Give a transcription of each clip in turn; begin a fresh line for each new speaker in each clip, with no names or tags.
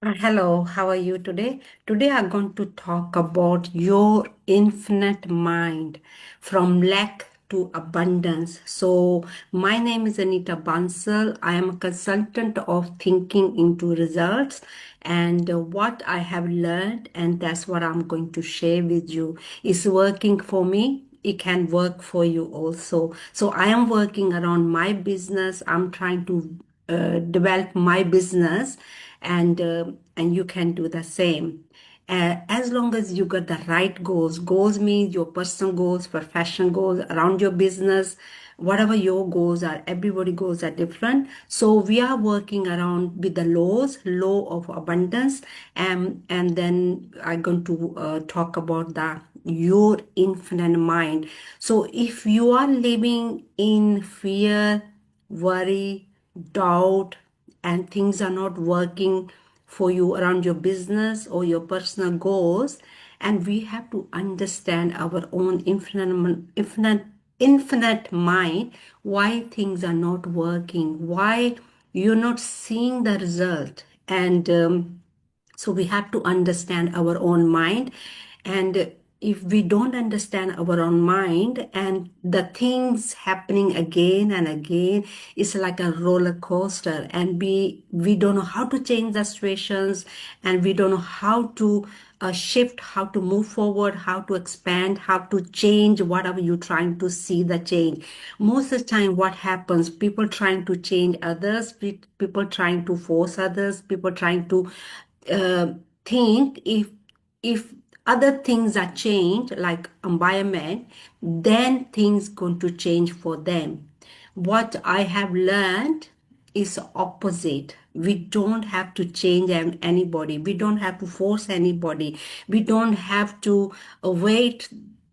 Hello, how are you today? Today I'm going to talk about your infinite mind from lack to abundance. So, my name is Anita Bansal. I am a consultant of thinking into results and what I have learned, and that's what I'm going to share with you, is working for me. It can work for you also. So, I am working around my business. I'm trying to develop my business and you can do the same as long as you got the right goals means your personal goals, professional goals around your business, whatever your goals are. Everybody goals are different, so we are working around with the law of abundance, and then I'm going to talk about the your infinite mind. So if you are living in fear, worry, doubt, and things are not working for you around your business or your personal goals, and we have to understand our own infinite mind, why things are not working, why you're not seeing the result. And so we have to understand our own mind. And if we don't understand our own mind and the things happening again and again, it's like a roller coaster, and we don't know how to change the situations, and we don't know how to shift, how to move forward, how to expand, how to change whatever you're trying to see the change. Most of the time what happens, people trying to change others, people trying to force others, people trying to uh, think if other things are changed like environment, then things going to change for them. What I have learned is opposite. We don't have to change anybody, we don't have to force anybody, we don't have to wait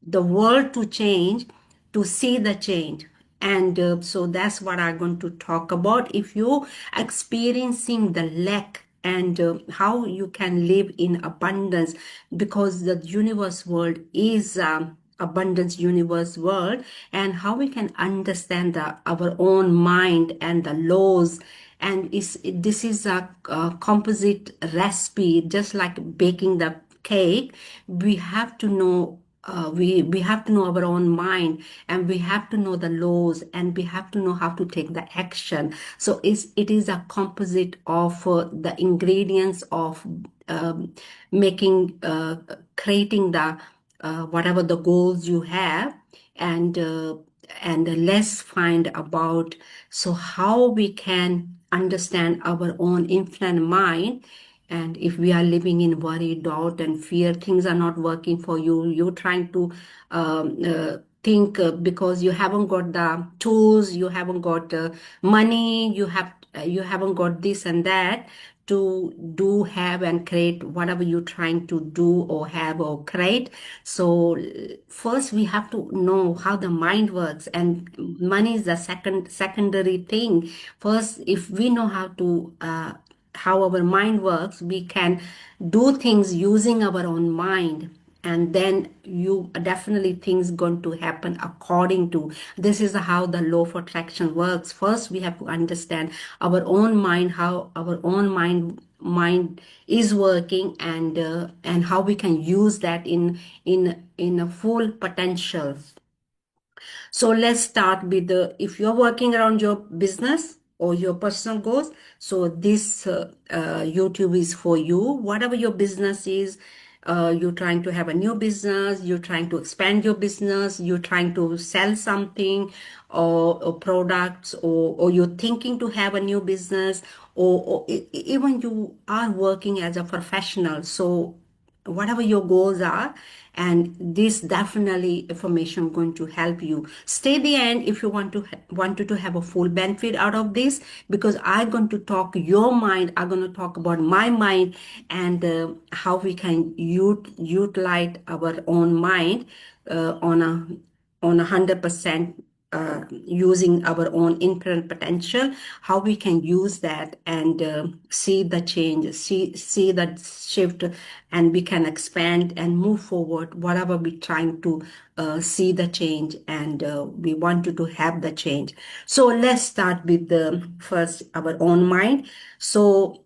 the world to change to see the change. And so that's what I'm going to talk about. If you're experiencing the lack, and how you can live in abundance, because the universe world is abundance universe world, and how we can understand our own mind and the laws. And this is a composite recipe, just like baking the cake. We have to know, we have to know our own mind, and we have to know the laws, and we have to know how to take the action. So it is a composite of the ingredients of making creating the whatever the goals you have. And let's find about, so how we can understand our own infinite mind. And if we are living in worry, doubt, and fear, things are not working for you, you're trying to think because you haven't got the tools, you haven't got money, you haven't got this and that to do, have, and create whatever you're trying to do or have or create. So first we have to know how the mind works, and money is the secondary thing. First, if we know how our mind works, we can do things using our own mind, and then you definitely things going to happen according to. This is how the law of attraction works. First we have to understand our own mind, how our own mind is working, and how we can use that in a full potential. So let's start with the, if you're working around your business or your personal goals, so this YouTube is for you. Whatever your business is, you're trying to have a new business, you're trying to expand your business, you're trying to sell something, or products, or you're thinking to have a new business, or even you are working as a professional. So whatever your goals are, and this definitely information going to help you. Stay the end if you wanted to have a full benefit out of this, because I'm going to talk your mind, I'm going to talk about my mind, and how we can utilize our own mind on 100%, using our own infinite potential, how we can use that and see the change, see that shift, and we can expand and move forward whatever we're trying to see the change, and we wanted to have the change. So let's start with the first, our own mind. So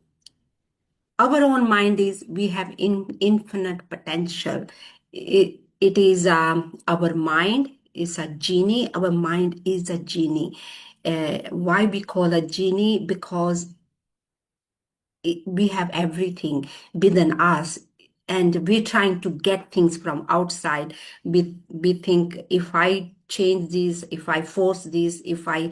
our own mind is, we have infinite potential. It is, our mind is a genie. Our mind is a genie. Why we call a genie? Because we have everything within us, and we're trying to get things from outside. We think, if I change this, if I force this, if I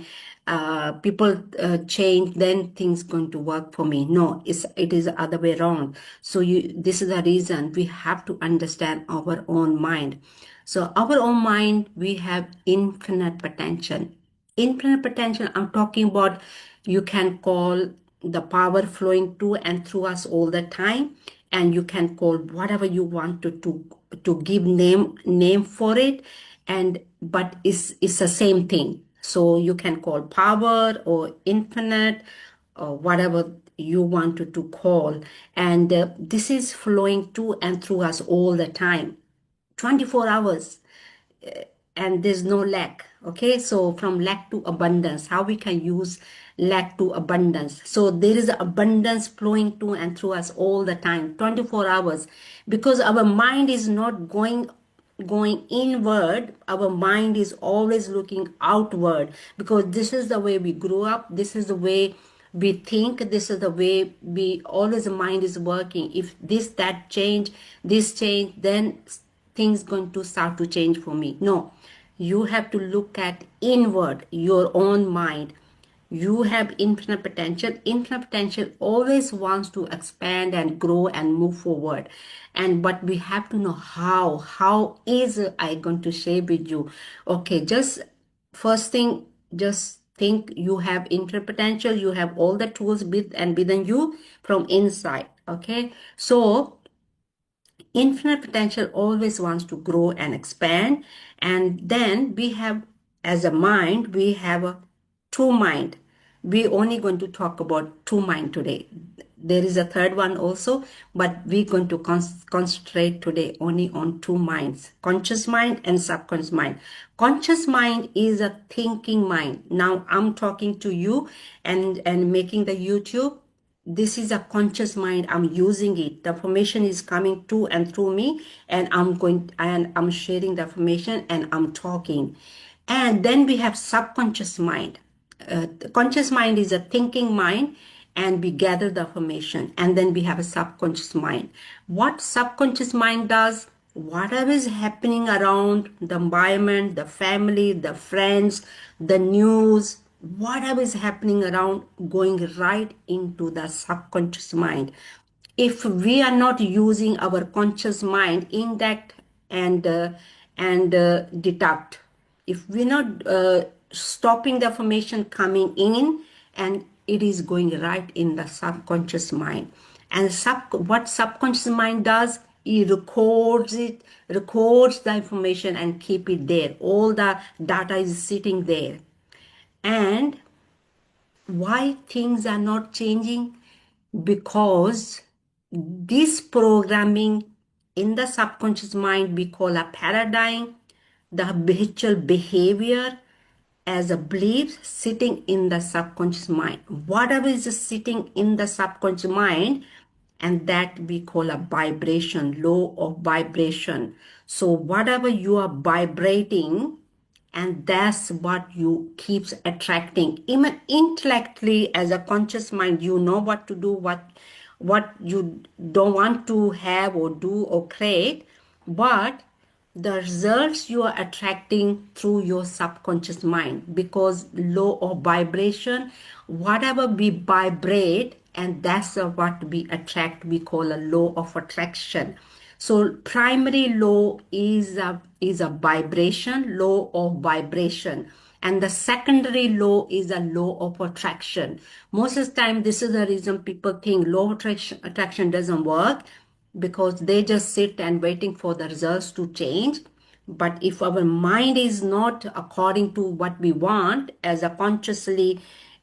people change, then things going to work for me. No, it is the other way around. So this is the reason we have to understand our own mind. So our own mind, we have infinite potential. Infinite potential, I'm talking about, you can call the power flowing to and through us all the time, and you can call whatever you want to give name for it, and but it's the same thing. So you can call power or infinite or whatever you wanted to call, and this is flowing to and through us all the time, 24 hours, and there's no lack. Okay, so from lack to abundance, how we can use lack to abundance. So there is abundance flowing to and through us all the time, 24 hours, because our mind is not going inward. Our mind is always looking outward, because this is the way we grew up, this is the way we think, this is the way we always, the mind is working. If this, that change, this change, then things going to start to change for me. No, you have to look at inward, your own mind. You have infinite potential. Infinite potential always wants to expand and grow and move forward. And but we have to know how is I going to share with you. Okay, just first thing, just think you have infinite potential. You have all the tools within you from inside. Okay, so infinite potential always wants to grow and expand. And then we have, as a mind, we have a two mind. We only going to talk about two mind today. There is a third one also, but we're going to concentrate today only on two minds, conscious mind and subconscious mind. Conscious mind is a thinking mind. Now I'm talking to you and making the YouTube. This is a conscious mind. I'm using it. The information is coming to and through me, and I'm sharing the information, and I'm talking. And then we have subconscious mind. The conscious mind is a thinking mind, and we gather the information. And then we have a subconscious mind. What subconscious mind does, whatever is happening around the environment, the family, the friends, the news, whatever is happening around, going right into the subconscious mind. If we are not using our conscious mind in that, and deduct, if we're not stopping the information coming in, and it is going right in the subconscious mind. And what subconscious mind does, it records the information and keep it there. All the data is sitting there. And why things are not changing? Because this programming in the subconscious mind, we call a paradigm, the habitual behavior, as a belief sitting in the subconscious mind. Whatever is sitting in the subconscious mind, and that we call a vibration, law of vibration. So whatever you are vibrating, and that's what you keeps attracting. Even intellectually, as a conscious mind, you know what to do, what you don't want to have or do or create, but the results you are attracting through your subconscious mind, because law of vibration, whatever we vibrate, and that's what we attract, we call a law of attraction. So primary law is a vibration, law of vibration, and the secondary law is a law of attraction. Most of the time, this is the reason people think law of attraction doesn't work, because they just sit and waiting for the results to change. But if our mind is not according to what we want, as a consciously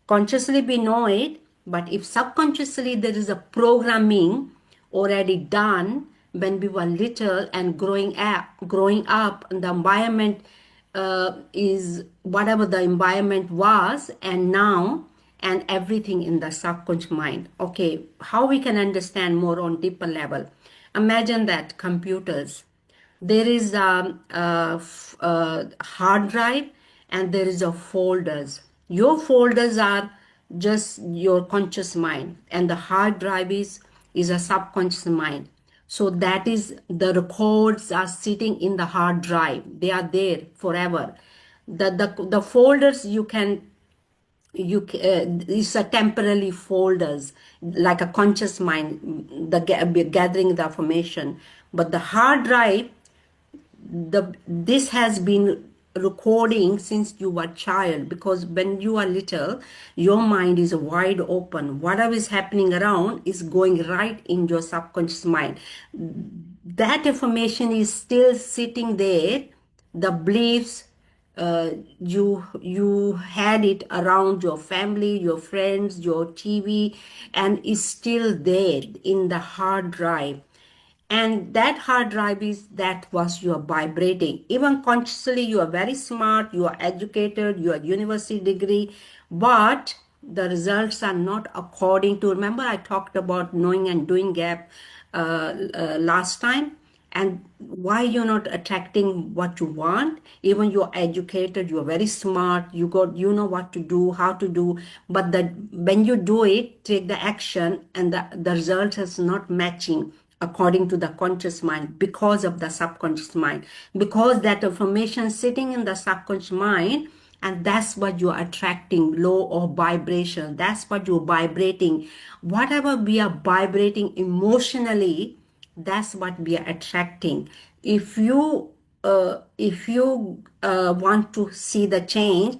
we know it, but if subconsciously there is a programming already done when we were little and growing up, the environment is whatever the environment was, and now and everything in the subconscious mind. Okay, how we can understand more on deeper level? Imagine that computers, there is a hard drive and there is a folders. Your folders are just your conscious mind, and the hard drive is a subconscious mind. So that is, the records are sitting in the hard drive, they are there forever. The folders you can, it's a temporary folders, like a conscious mind, gathering the information. But the hard drive, this has been recording since you were child, because when you are little, your mind is wide open. Whatever is happening around is going right in your subconscious mind. That information is still sitting there. The beliefs, you had it around your family, your friends, your TV, and is still there in the hard drive. And that hard drive is, that was your vibrating. Even consciously, you are very smart, you are educated, you are university degree, but the results are not according to, remember I talked about knowing and doing gap last time, and why you're not attracting what you want. Even you're educated, you're very smart, you know what to do, how to do, but that when you do it, take the action, and the result is not matching according to the conscious mind, because of the subconscious mind, because that information sitting in the subconscious mind, and that's what you're attracting, low or vibration. That's what you're vibrating. Whatever we are vibrating emotionally, that's what we are attracting. If you want to see the change,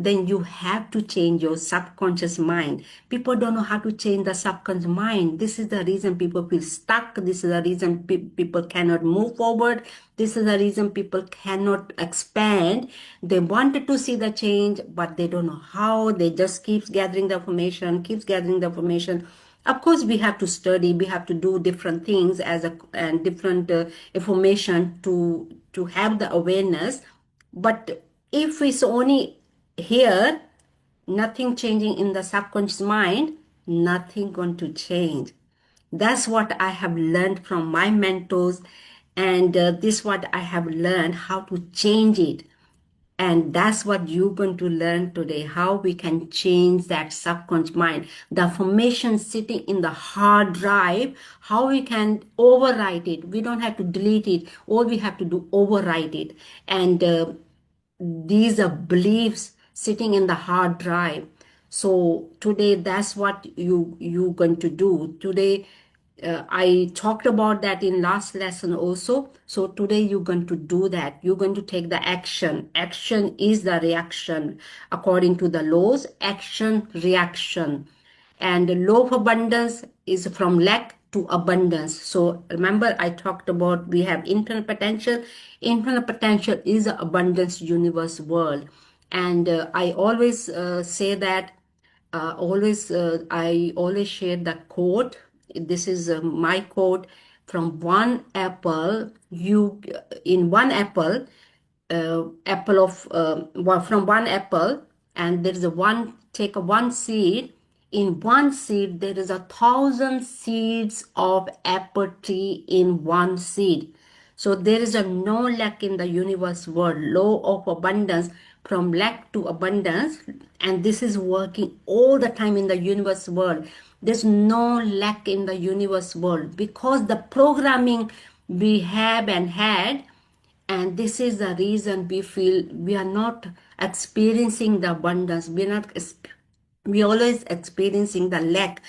then you have to change your subconscious mind. People don't know how to change the subconscious mind. This is the reason people feel stuck. This is the reason people cannot move forward. This is the reason people cannot expand. They wanted to see the change, but they don't know how. They just keeps gathering the information, keeps gathering the information. Of course, we have to study, we have to do different things as a and different information to have the awareness. But if it's only here, nothing changing in the subconscious mind, nothing going to change. That's what I have learned from my mentors, and this what I have learned how to change it. And that's what you're going to learn today, how we can change that subconscious mind. The information sitting in the hard drive, how we can overwrite it. We don't have to delete it. All we have to do, overwrite it. And these are beliefs sitting in the hard drive. So today, that's what you're going to do. Today, I talked about that in last lesson also. So today you're going to do that. You're going to take the action. Action is the reaction. According to the laws, action, reaction. And the law of abundance is from lack to abundance. So remember I talked about, we have internal potential. Internal potential is the abundance universe world. And I always say that, I always share the quote. This is my quote. From one apple, you in one apple, apple of from one apple, and there is a one, take a one seed. In one seed there is 1,000 seeds of apple tree in one seed. So there is a no lack in the universe world, law of abundance, from lack to abundance. And this is working all the time in the universe world. There's no lack in the universe world, because the programming we have and had, and this is the reason we feel we are not experiencing the abundance. We always experiencing the lack,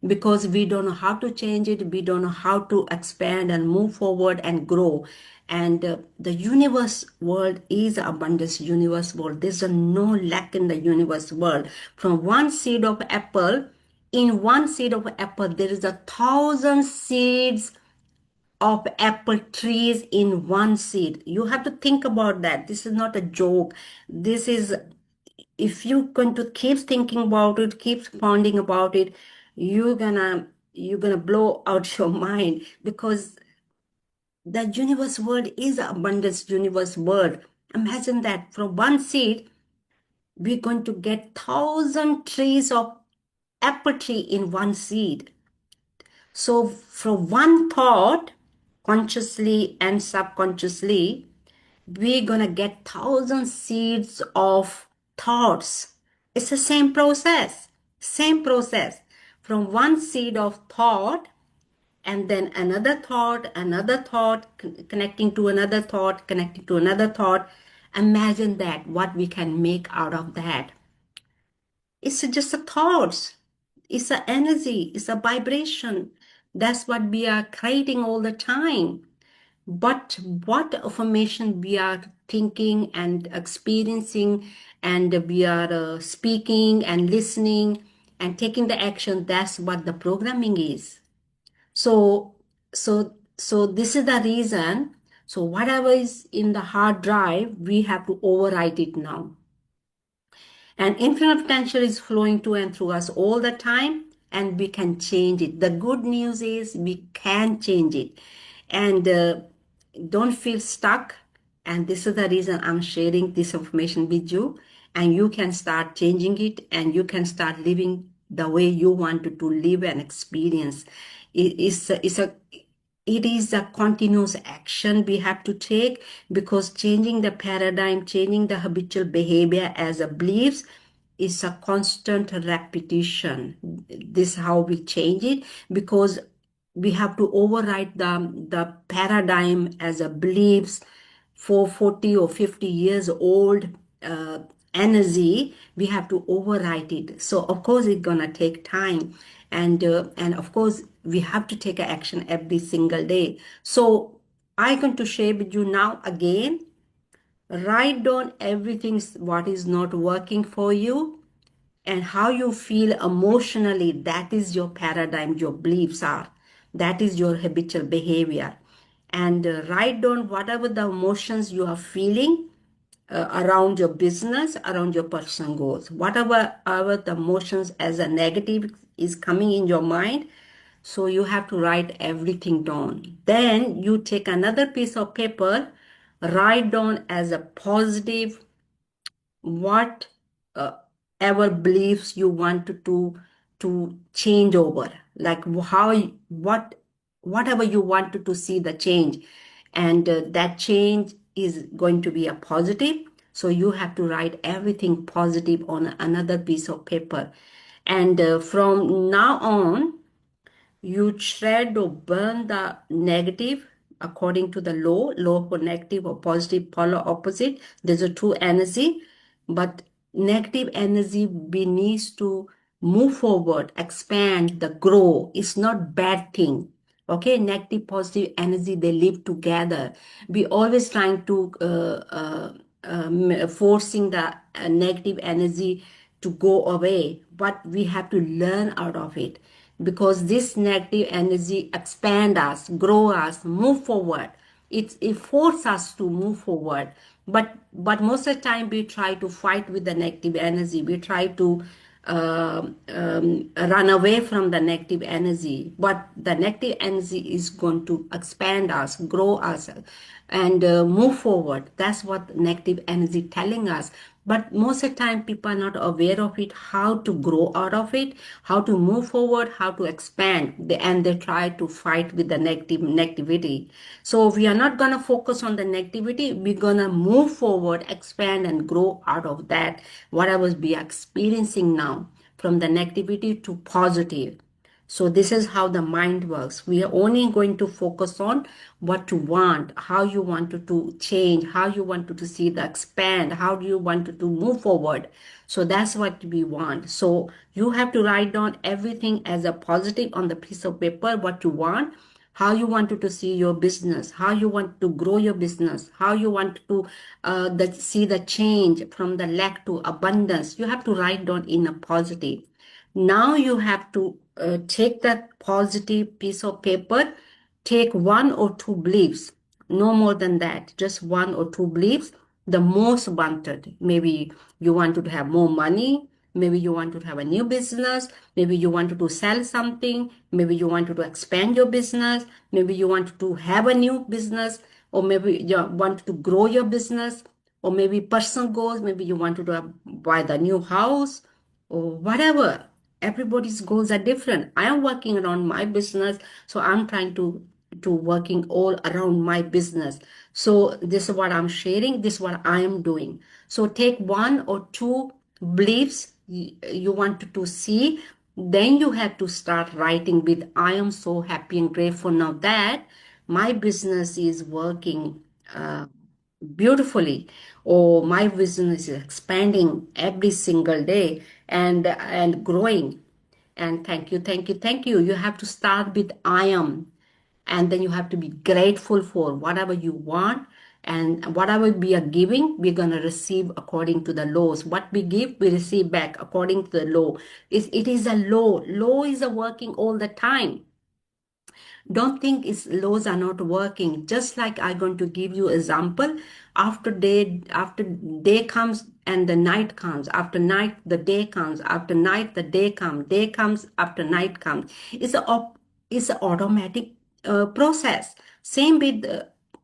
because we don't know how to change it. We don't know how to expand and move forward and grow. And the universe world is abundance universe world. There's no lack in the universe world. From one seed of apple, in one seed of apple there is 1,000 seeds of apple trees in one seed. You have to think about that. This is not a joke. This is, if you're going to keep thinking about it, keep pondering about it, you're gonna blow out your mind, because the universe world is abundance universe world. Imagine that from one seed, we're going to get thousand trees of apple tree in one seed. So from one thought, consciously and subconsciously, we're gonna get thousand seeds of thoughts. It's the same process. Same process. From one seed of thought, and then another thought, connecting to another thought, connecting to another thought. Imagine that, what we can make out of that. It's just a thoughts. It's an energy. It's a vibration. That's what we are creating all the time. But what affirmation we are thinking and experiencing, and we are speaking and listening and taking the action, that's what the programming is. So, so this is the reason. So whatever is in the hard drive, we have to overwrite it now. And infinite potential is flowing to and through us all the time, and we can change it. The good news is we can change it. And don't feel stuck. And this is the reason I'm sharing this information with you. And you can start changing it, and you can start living the way you wanted to live and experience. It is a continuous action we have to take, because changing the paradigm, changing the habitual behavior as a beliefs is a constant repetition. This is how we change it, because we have to override the paradigm as a beliefs for 40 or 50 years old uh, energy. We have to overwrite it. So of course it's gonna take time, and of course we have to take action every single day. So I'm going to share with you now again. Write down everything what is not working for you, and how you feel emotionally. That is your paradigm, your beliefs are. That is your habitual behavior. And write down whatever the emotions you are feeling around your business, around your personal goals. Whatever the emotions as a negative is coming in your mind, so you have to write everything down. Then you take another piece of paper, write down as a positive what ever beliefs you want to change over, like how whatever you wanted to see the change, and that change is going to be a positive. So you have to write everything positive on another piece of paper. And from now on, you shred or burn the negative according to the law for negative or positive polar opposite. There's a two energy, but negative energy we needs to move forward, expand, the grow. It's not bad thing. Okay, negative positive energy, they live together. We always trying to forcing the negative energy to go away, but we have to learn out of it, because this negative energy expand us, grow us, move forward. It forces us to move forward. But most of the time we try to fight with the negative energy. We try to run away from the negative energy. But the negative energy is going to expand us, grow us, and move forward. That's what negative energy telling us. But most of the time people are not aware of it, how to grow out of it, how to move forward, how to expand. And they try to fight with the negativity. So we are not going to focus on the negativity. We're going to move forward, expand, and grow out of that, whatever we are experiencing now, from the negativity to positive. So this is how the mind works. We are only going to focus on what you want, how you want to change, how you want to see the expand, how do you want to move forward. So that's what we want. So you have to write down everything as a positive on the piece of paper, what you want, how you want to see your business, how you want to grow your business, how you want to see the change from the lack to abundance. You have to write down in a positive. Now you have to take that positive piece of paper, take one or two beliefs, no more than that, just one or two beliefs, the most wanted. Maybe you wanted to have more money, maybe you want to have a new business, maybe you wanted to sell something, maybe you wanted to expand your business, maybe you want to have a new business, or maybe you want to grow your business. or maybe personal goals. Maybe you want to buy the new house or whatever. Everybody's goals are different. I am working around my business, so I'm trying to working all around my business. So this is what I'm sharing. This is what I am doing. So take one or two beliefs you want to see, then you have to start writing with, I am so happy and grateful now that my business is working beautifully, or my business is expanding every single day and growing. And thank you, thank you, thank you. You have to start with I am, and then you have to be grateful for whatever you want, and whatever we are giving, we're going to receive according to the laws. What we give, we receive back according to the law. It is a law. Law is a working all the time. Don't think its laws are not working. Just like I'm going to give you example, after day comes and the night comes, after night the day comes, after night the day comes after night comes. It's a automatic process. Same with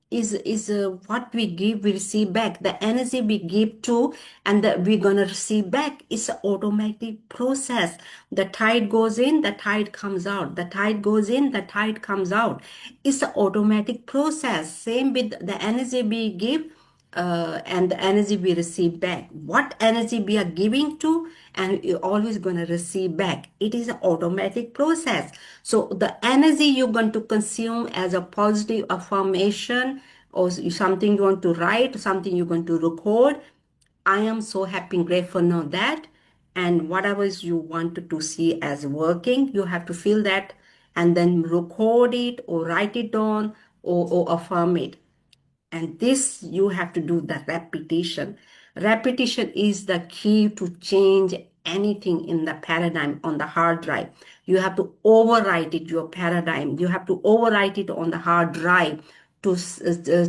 is what we give, we receive back. The energy we give to, and we're gonna receive back. It's an automatic process. The tide goes in, the tide comes out. The tide goes in, the tide comes out. It's an automatic process. Same with the energy we give, and the energy we receive back. What energy we are giving to, and you're always going to receive back. It is an automatic process. So the energy you're going to consume as a positive affirmation, or something you want to write, something you're going to record, I am so happy and grateful now that, and whatever is you wanted to see as working, you have to feel that and then record it or write it down, or affirm it. And this you have to do the repetition. Repetition is the key to change anything in the paradigm on the hard drive. You have to overwrite it, your paradigm. You have to overwrite it on the hard drive to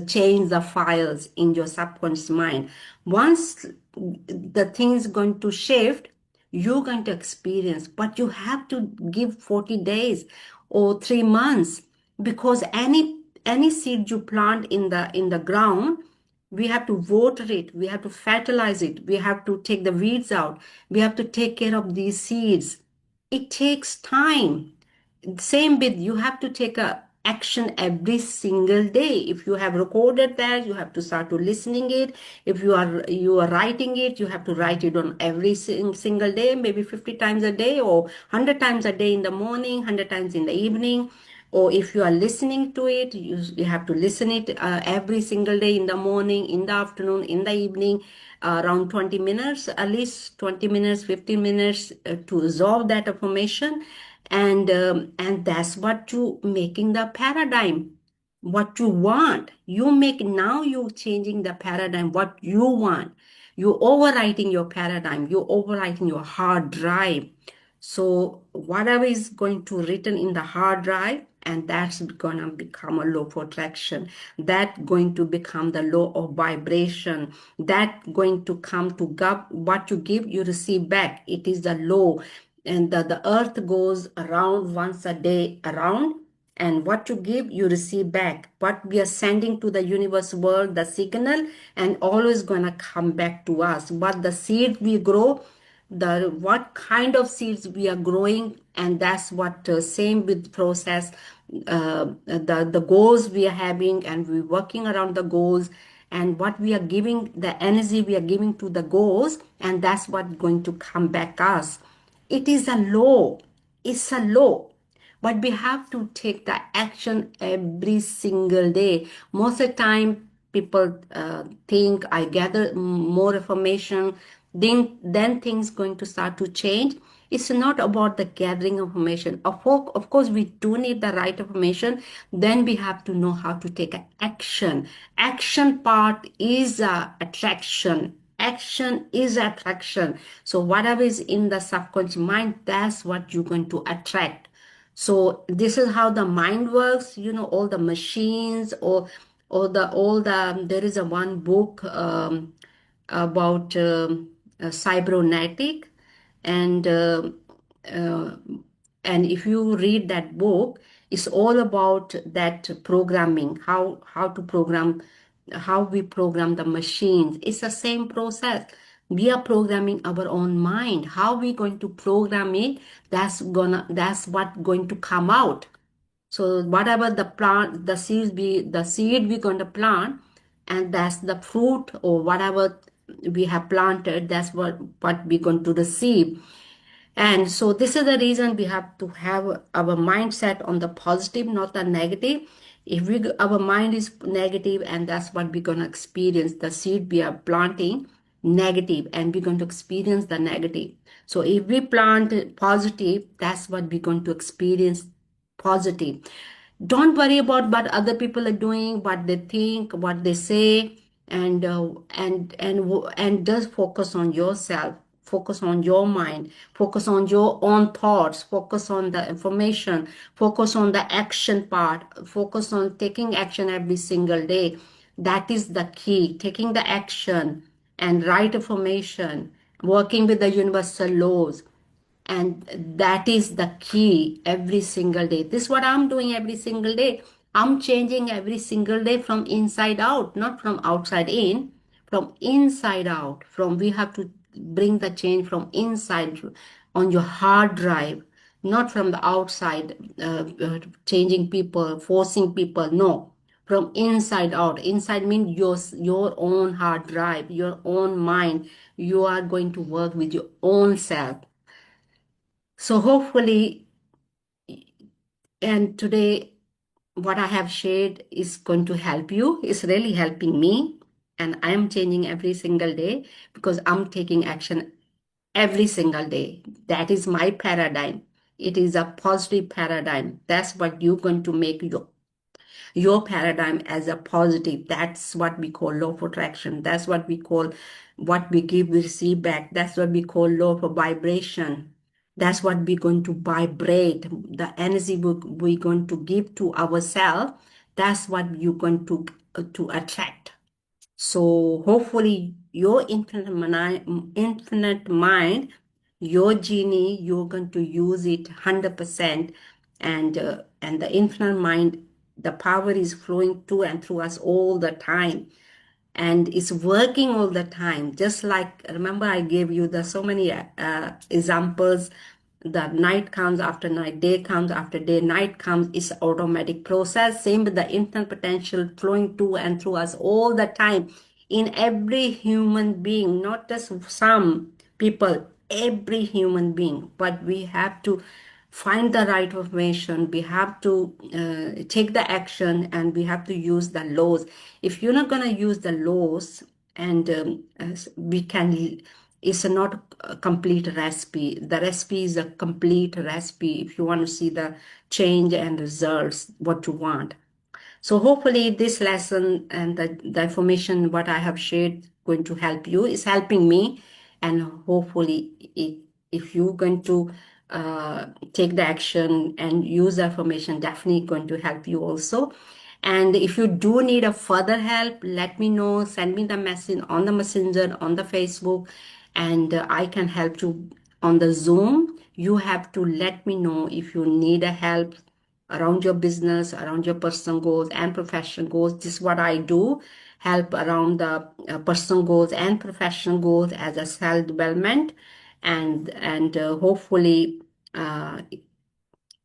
change the files in your subconscious mind. Once the thing is going to shift, you're going to experience, but you have to give 40 days or 3 months, because any seed you plant in the ground, we have to water it, we have to fertilize it, we have to take the weeds out, we have to take care of these seeds. It takes time. Same with, you have to take a action every single day. If you have recorded that, you have to start to listening it. If you are writing it, you have to write it on every single day, maybe 50 times a day, or 100 times a day in the morning, 100 times in the evening. Or if you are listening to it, you have to listen it every single day, in the morning, in the afternoon, in the evening, around 20 minutes, at least 20 minutes, 15 minutes, to absorb that information. And that's what you making the paradigm, what you want. You make, now you changing the paradigm, what you want. You're overwriting your paradigm, you're overwriting your hard drive. So whatever is going to written in the hard drive, and that's gonna become a law of attraction. That going to become the law of vibration. That going to come to God. What you give, you receive back. It is the law. And the earth goes around once a day around, and what you give, you receive back. What we are sending to the universe world, the signal, and always gonna come back to us. What the seed we grow, the what kind of seeds we are growing, and that's what same with process. The goals we are having, and we're working around the goals, and what we are giving, the energy we are giving to the goals, and that's what going to come back us. It is a law. It's a law. But we have to take the action every single day. Most of the time, people think I gather more information, then things going to start to change. It's not about the gathering information. Of course, we do need the right information. Then we have to know how to take action. Action part is attraction. Action is attraction. So whatever is in the subconscious mind, that's what you're going to attract. So this is how the mind works. All the machines, or all the there is a one book about cybernetic, and uh, and if you read that book, it's all about that programming, how to program how we program the machines. It's the same process. We are programming our own mind. How we going to program it? That's what going to come out. So whatever the plant, the seed we're going to plant, and that's the fruit or whatever we have planted, that's what we're going to receive. And so this is the reason we have to have our mindset on the positive, not the negative. If our mind is negative, and that's what we're going to experience, the seed we are planting negative, and we're going to experience the negative. So if we plant positive, that's what we're going to experience positive. Don't worry about what other people are doing, what they think, what they say, and just focus on yourself, focus on your mind, focus on your own thoughts, focus on the information, focus on the action part, focus on taking action every single day. That is the key, taking the action and right information, working with the universal laws, and that is the key every single day. This is what I'm doing every single day. I'm changing every single day from inside out, not from outside in, from inside out. From We have to bring the change from inside on your hard drive, not from the outside, changing people, forcing people. No, from inside out. Inside means your own hard drive, your own mind. You are going to work with your own self. So hopefully, and today, what I have shared is going to help you. It's really helping me. And I am changing every single day because I'm taking action every single day. That is my paradigm. It is a positive paradigm. That's what you're going to make your paradigm as a positive. That's what we call law of attraction. That's what we call what we give, we receive back. That's what we call law of vibration. That's what we're going to vibrate. The energy we're going to give to ourselves. That's what you're going to attract. So hopefully your infinite mind, your genie, you're going to use it 100%, and the infinite mind, the power is flowing to and through us all the time, and it's working all the time. Just like, remember I gave you the so many examples. The night comes after night, day comes after day, night comes. It's automatic process. Same with the infinite potential flowing to and through us all the time in every human being, not just some people, every human being. But we have to find the right information. We have to take the action, and we have to use the laws. If you're not going to use the laws, and we can, it's not a complete recipe. The recipe is a complete recipe if you want to see the change and results what you want. So hopefully this lesson and the information what I have shared going to help you, is helping me. And hopefully if you're going to take the action and use the information, definitely going to help you also. And if you do need a further help, let me know. Send me the message on the messenger, on the Facebook, and I can help you on the Zoom. You have to let me know if you need a help around your business, around your personal goals and professional goals. This is what I do, help around the personal goals and professional goals as a self development, and hopefully uh,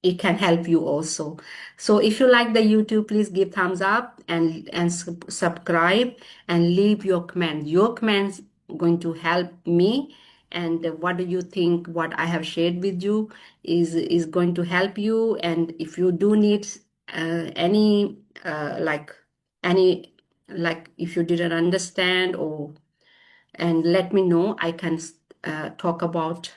it can help you also. So if you like the YouTube, please give thumbs up and subscribe and leave your comment. Your comments going to help me. And what do you think? What I have shared with you is going to help you. And if you do need any like any like if you didn't understand, or and let me know. I can talk about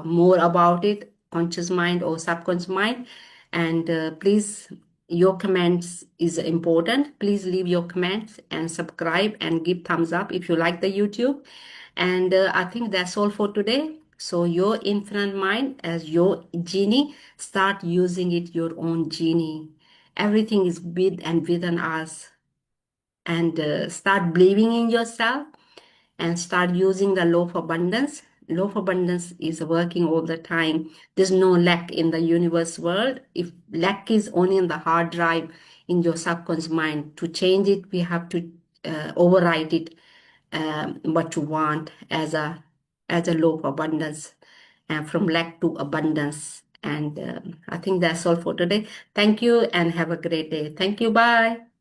more about it, conscious mind or subconscious mind. And please, your comments is important. Please leave your comments and subscribe and give thumbs up if you like the YouTube. And I think that's all for today. So your infinite mind as your genie, start using it your own genie. Everything is with and within us. And start believing in yourself and start using the law of abundance. Law of abundance is working all the time. There's no lack in the universe world. If lack is only in the hard drive in your subconscious mind, to change it, we have to override it, what you want as a law of abundance, and from lack to abundance. And I think that's all for today. Thank you and have a great day. Thank you. Bye.